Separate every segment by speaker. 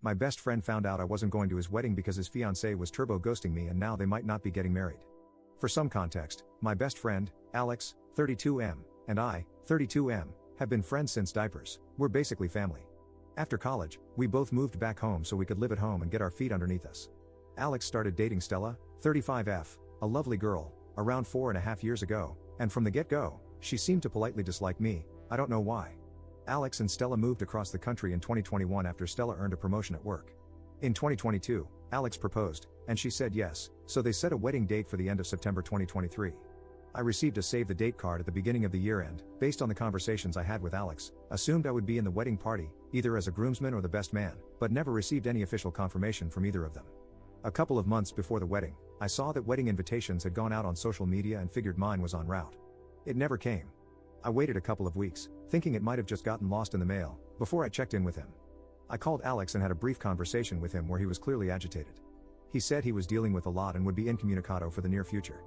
Speaker 1: My best friend found out I wasn't going to his wedding because his fiance was turbo ghosting me and now they might not be getting married. For some context, my best friend, Alex, 32M, and I, 32M, have been friends since diapers. We're basically family. After college, we both moved back home so we could live at home and get our feet underneath us. Alex started dating Stella, 35F, a lovely girl, around 4.5 years ago, and from the get-go, she seemed to politely dislike me. I don't know why. Alex and Stella moved across the country in 2021 after Stella earned a promotion at work. In 2022, Alex proposed, and she said yes, so they set a wedding date for the end of September 2023. I received a save the date card at the beginning of the year and, based on the conversations I had with Alex, assumed I would be in the wedding party, either as a groomsman or the best man, but never received any official confirmation from either of them. A couple of months before the wedding, I saw that wedding invitations had gone out on social media and figured mine was en route. It never came. I waited a couple of weeks, thinking it might have just gotten lost in the mail, before I checked in with him. I called Alex and had a brief conversation with him where he was clearly agitated. He said he was dealing with a lot and would be incommunicado for the near future.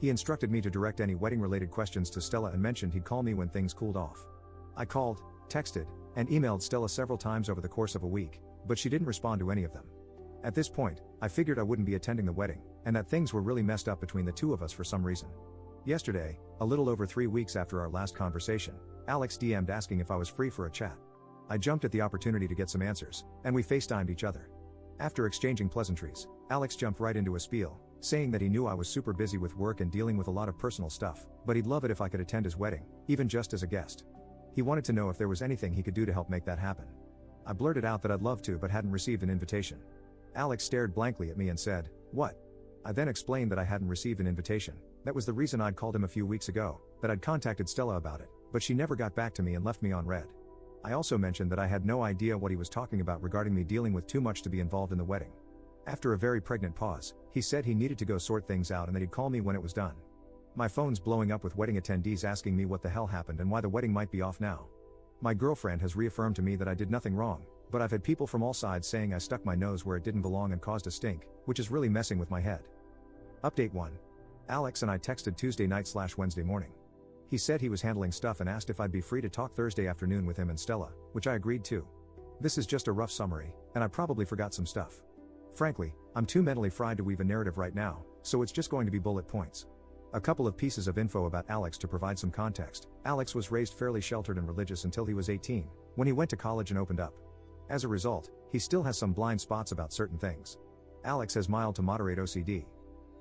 Speaker 1: He instructed me to direct any wedding-related questions to Stella and mentioned he'd call me when things cooled off. I called, texted, and emailed Stella several times over the course of a week, but she didn't respond to any of them. At this point, I figured I wouldn't be attending the wedding, and that things were really messed up between the two of us for some reason. Yesterday, a little over 3 weeks after our last conversation, Alex DM'd asking if I was free for a chat. I jumped at the opportunity to get some answers, and we FaceTimed each other. After exchanging pleasantries, Alex jumped right into a spiel, saying that he knew I was super busy with work and dealing with a lot of personal stuff, but he'd love it if I could attend his wedding, even just as a guest. He wanted to know if there was anything he could do to help make that happen. I blurted out that I'd love to but hadn't received an invitation. Alex stared blankly at me and said, "What?" I then explained that I hadn't received an invitation. That was the reason I'd called him a few weeks ago, that I'd contacted Stella about it, but she never got back to me and left me on red. I also mentioned that I had no idea what he was talking about regarding me dealing with too much to be involved in the wedding. After a very pregnant pause, he said he needed to go sort things out and that he'd call me when it was done. My phone's blowing up with wedding attendees asking me what the hell happened and why the wedding might be off now. My girlfriend has reaffirmed to me that I did nothing wrong, but I've had people from all sides saying I stuck my nose where it didn't belong and caused a stink, which is really messing with my head. Update 1. Alex and I texted Tuesday night/Wednesday morning. He said he was handling stuff and asked if I'd be free to talk Thursday afternoon with him and Stella, which I agreed to. This is just a rough summary, and I probably forgot some stuff. Frankly, I'm too mentally fried to weave a narrative right now, so it's just going to be bullet points. A couple of pieces of info about Alex to provide some context. Alex was raised fairly sheltered and religious until he was 18, when he went to college and opened up. As a result, he still has some blind spots about certain things. Alex has mild to moderate OCD.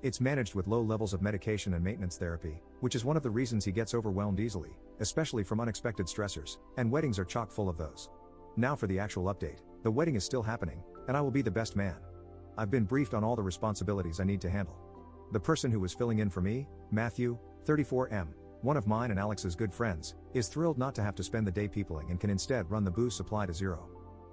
Speaker 1: It's managed with low levels of medication and maintenance therapy, which is one of the reasons he gets overwhelmed easily, especially from unexpected stressors, and weddings are chock full of those. Now for the actual update. The wedding is still happening, and I will be the best man. I've been briefed on all the responsibilities I need to handle. The person who was filling in for me, Matthew, 34M, one of mine and Alex's good friends, is thrilled not to have to spend the day peopling and can instead run the booze supply to zero.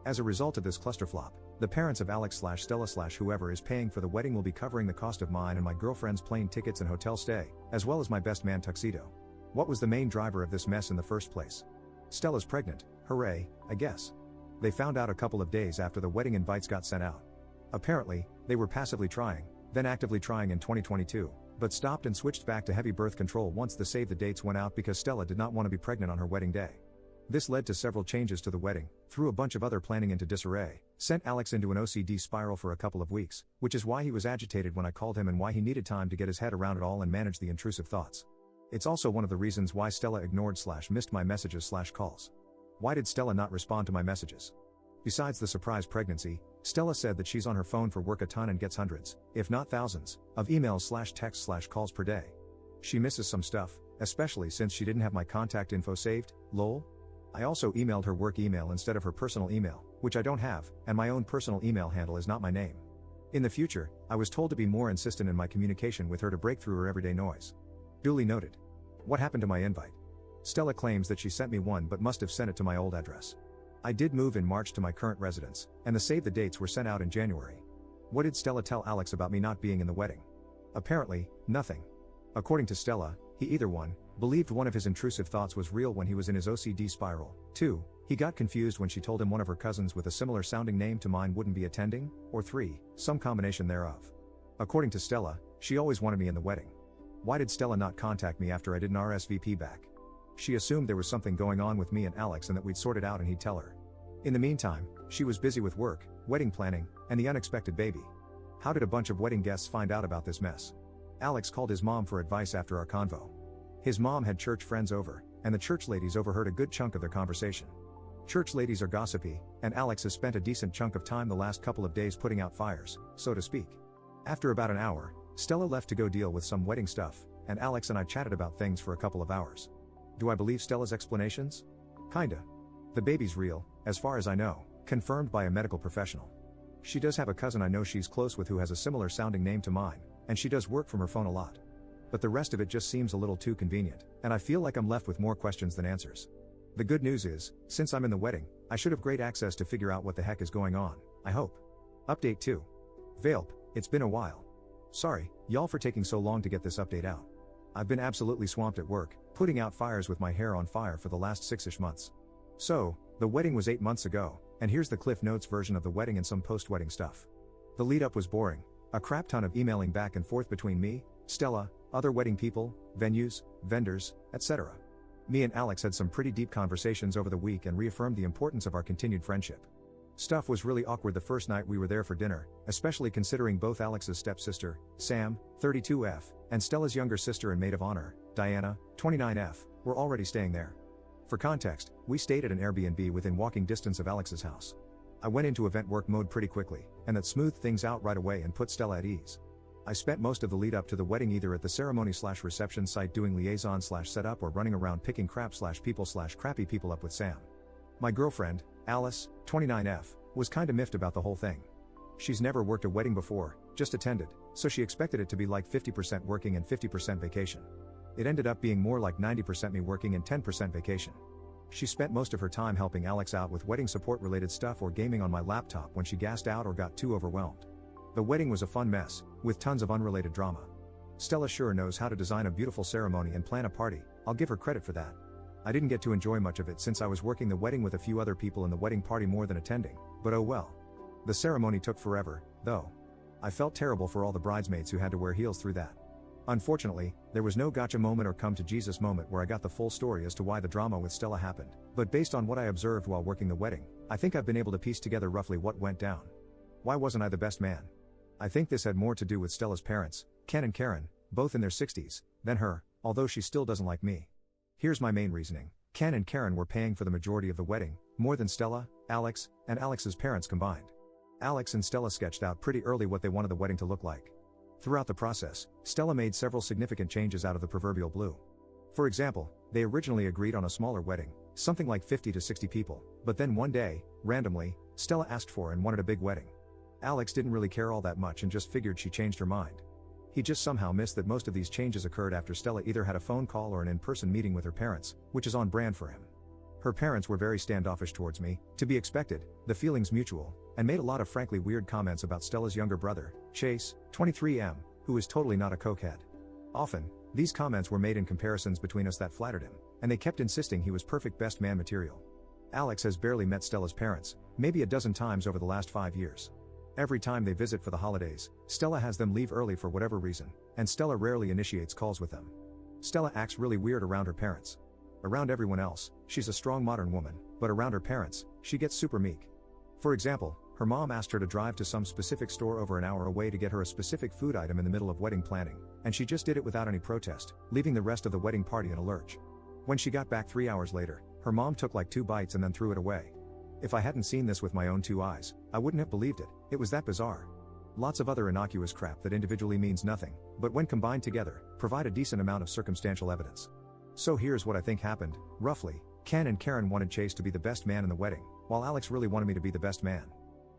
Speaker 1: As a result of this clusterflop, the parents of Alex/Stella/whoever is paying for the wedding will be covering the cost of mine and my girlfriend's plane tickets and hotel stay, as well as my best man tuxedo. What was the main driver of this mess in the first place? Stella's pregnant, hooray, I guess. They found out a couple of days after the wedding invites got sent out. Apparently, they were passively trying, then actively trying in 2022, but stopped and switched back to heavy birth control once the save the dates went out because Stella did not want to be pregnant on her wedding day. This led to several changes to the wedding, threw a bunch of other planning into disarray, sent Alex into an OCD spiral for a couple of weeks, which is why he was agitated when I called him and why he needed time to get his head around it all and manage the intrusive thoughts. It's also one of the reasons why Stella ignored/missed my messages/calls. Why did Stella not respond to my messages? Besides the surprise pregnancy, Stella said that she's on her phone for work a ton and gets hundreds, if not thousands, of emails/texts/calls per day. She misses some stuff, especially since she didn't have my contact info saved, lol. I also emailed her work email instead of her personal email, which I don't have, and my own personal email handle is not my name. In the future, I was told to be more insistent in my communication with her to break through her everyday noise. Duly noted. What happened to my invite? Stella claims that she sent me one but must have sent it to my old address. I did move in March to my current residence, and the save the dates were sent out in January. What did Stella tell Alex about me not being in the wedding? Apparently, nothing. According to Stella, he either 1, believed one of his intrusive thoughts was real when he was in his OCD spiral, 2, he got confused when she told him one of her cousins with a similar sounding name to mine wouldn't be attending, or 3, some combination thereof. According to Stella, she always wanted me in the wedding. Why did Stella not contact me after I didn't RSVP back? She assumed there was something going on with me and Alex and that we'd sort it out and he'd tell her. In the meantime, she was busy with work, wedding planning, and the unexpected baby. How did a bunch of wedding guests find out about this mess? Alex called his mom for advice after our convo. His mom had church friends over, and the church ladies overheard a good chunk of their conversation. Church ladies are gossipy, and Alex has spent a decent chunk of time the last couple of days putting out fires, so to speak. After about an hour, Stella left to go deal with some wedding stuff, and Alex and I chatted about things for a couple of hours. Do I believe Stella's explanations? Kinda. The baby's real, as far as I know, confirmed by a medical professional. She does have a cousin I know she's close with who has a similar sounding name to mine, and she does work from her phone a lot. But the rest of it just seems a little too convenient, and I feel like I'm left with more questions than answers. The good news is, since I'm in the wedding, I should have great access to figure out what the heck is going on, I hope. Update 2. Valp, it's been a while. Sorry, y'all for taking so long to get this update out. I've been absolutely swamped at work, putting out fires with my hair on fire for the last 6-ish months. So, the wedding was 8 months ago, and here's the Cliff Notes version of the wedding and some post-wedding stuff. The lead-up was boring, a crap ton of emailing back and forth between me, Stella, other wedding people, venues, vendors, etc. Me and Alex had some pretty deep conversations over the week and reaffirmed the importance of our continued friendship. Stuff was really awkward the first night we were there for dinner, especially considering both Alex's stepsister, Sam, 32F, and Stella's younger sister and maid of honor, Diana, 29F, were already staying there. For context, we stayed at an Airbnb within walking distance of Alex's house. I went into event work mode pretty quickly, and that smoothed things out right away and put Stella at ease. I spent most of the lead up to the wedding either at the ceremony/reception site doing liaison/setup or running around picking crap/people/crappy people up with Sam. My girlfriend, Alice, 29F, was kinda miffed about the whole thing. She's never worked a wedding before, just attended, so she expected it to be like 50% working and 50% vacation. It ended up being more like 90% me working and 10% vacation. She spent most of her time helping Alex out with wedding support related stuff or gaming on my laptop when she gassed out or got too overwhelmed. The wedding was a fun mess, with tons of unrelated drama. Stella sure knows how to design a beautiful ceremony and plan a party, I'll give her credit for that. I didn't get to enjoy much of it since I was working the wedding with a few other people in the wedding party more than attending, but oh well. The ceremony took forever, though. I felt terrible for all the bridesmaids who had to wear heels through that. Unfortunately, there was no gotcha moment or come to Jesus moment where I got the full story as to why the drama with Stella happened, but based on what I observed while working the wedding, I think I've been able to piece together roughly what went down. Why wasn't I the best man? I think this had more to do with Stella's parents, Ken and Karen, both in their 60s, than her, although she still doesn't like me. Here's my main reasoning. Ken and Karen were paying for the majority of the wedding, more than Stella, Alex, and Alex's parents combined. Alex and Stella sketched out pretty early what they wanted the wedding to look like. Throughout the process, Stella made several significant changes out of the proverbial blue. For example, they originally agreed on a smaller wedding, something like 50 to 60 people, but then one day, randomly, Stella asked for and wanted a big wedding. Alex didn't really care all that much and just figured she changed her mind. He just somehow missed that most of these changes occurred after Stella either had a phone call or an in-person meeting with her parents, which is on brand for him. Her parents were very standoffish towards me, to be expected, the feelings mutual, and made a lot of frankly weird comments about Stella's younger brother, Chase, 23M, who is totally not a cokehead. Often, these comments were made in comparisons between us that flattered him, and they kept insisting he was perfect best man material. Alex has barely met Stella's parents, maybe a dozen times over the last 5 years. Every time they visit for the holidays, Stella has them leave early for whatever reason, and Stella rarely initiates calls with them. Stella acts really weird around her parents. Around everyone else, she's a strong modern woman, but around her parents, she gets super meek. For example, her mom asked her to drive to some specific store over an hour away to get her a specific food item in the middle of wedding planning, and she just did it without any protest, leaving the rest of the wedding party in a lurch. When she got back 3 hours later, her mom took like 2 bites and then threw it away. If I hadn't seen this with my own 2 eyes, I wouldn't have believed it, it was that bizarre. Lots of other innocuous crap that individually means nothing, but when combined together, provide a decent amount of circumstantial evidence. So here's what I think happened, roughly. Ken and Karen wanted Chase to be the best man in the wedding, while Alex really wanted me to be the best man.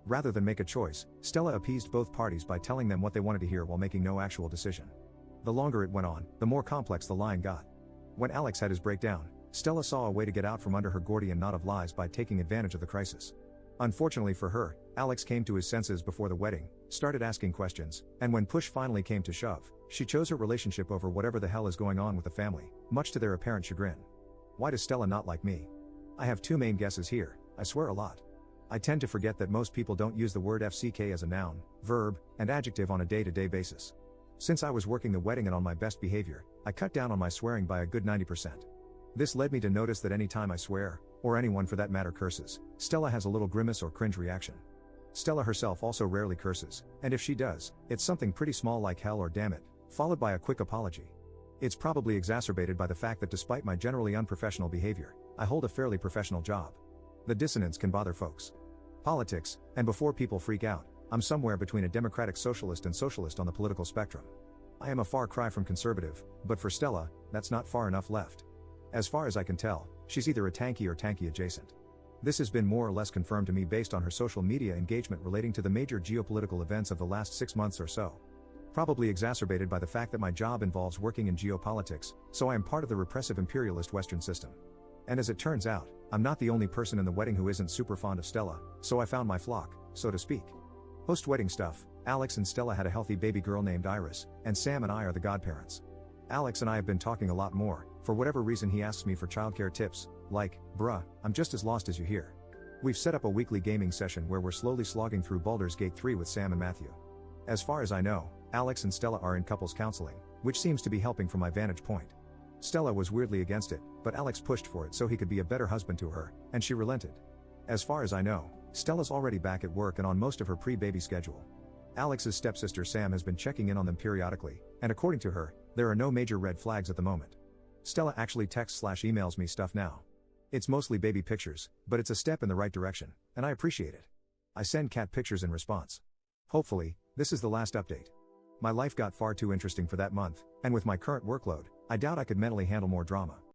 Speaker 1: Rather than make a choice, Stella appeased both parties by telling them what they wanted to hear while making no actual decision. The longer it went on, the more complex the lying got. When Alex had his breakdown, Stella saw a way to get out from under her Gordian knot of lies by taking advantage of the crisis. Unfortunately for her, Alex came to his senses before the wedding, started asking questions, and when push finally came to shove, she chose her relationship over whatever the hell is going on with the family, much to their apparent chagrin. Why does Stella not like me? I have 2 main guesses here, I swear a lot. I tend to forget that most people don't use the word FCK as a noun, verb, and adjective on a day-to-day basis. Since I was working the wedding and on my best behavior, I cut down on my swearing by a good 90%. This led me to notice that any time I swear, or anyone for that matter curses, Stella has a little grimace or cringe reaction. Stella herself also rarely curses, and if she does, it's something pretty small like hell or damn it, followed by a quick apology. It's probably exacerbated by the fact that despite my generally unprofessional behavior, I hold a fairly professional job. The dissonance can bother folks. Politics, and before people freak out, I'm somewhere between a democratic socialist and socialist on the political spectrum. I am a far cry from conservative, but for Stella, that's not far enough left. As far as I can tell, she's either a tanky or tanky adjacent. This has been more or less confirmed to me based on her social media engagement relating to the major geopolitical events of the last 6 months or so. Probably exacerbated by the fact that my job involves working in geopolitics, so I am part of the repressive imperialist Western system. And as it turns out, I'm not the only person in the wedding who isn't super fond of Stella, so I found my flock, so to speak. Post-wedding stuff, Alex and Stella had a healthy baby girl named Iris, and Sam and I are the godparents. Alex and I have been talking a lot more. For whatever reason he asks me for childcare tips, like, bruh, I'm just as lost as you hear. We've set up a weekly gaming session where we're slowly slogging through Baldur's Gate 3 with Sam and Matthew. As far as I know, Alex and Stella are in couples counseling, which seems to be helping from my vantage point. Stella was weirdly against it, but Alex pushed for it so he could be a better husband to her, and she relented. As far as I know, Stella's already back at work and on most of her pre-baby schedule. Alex's stepsister Sam has been checking in on them periodically, and according to her, there are no major red flags at the moment. Stella actually texts/emails me stuff now. It's mostly baby pictures, but it's a step in the right direction, and I appreciate it. I send cat pictures in response. Hopefully, this is the last update. My life got far too interesting for that month, and with my current workload, I doubt I could mentally handle more drama.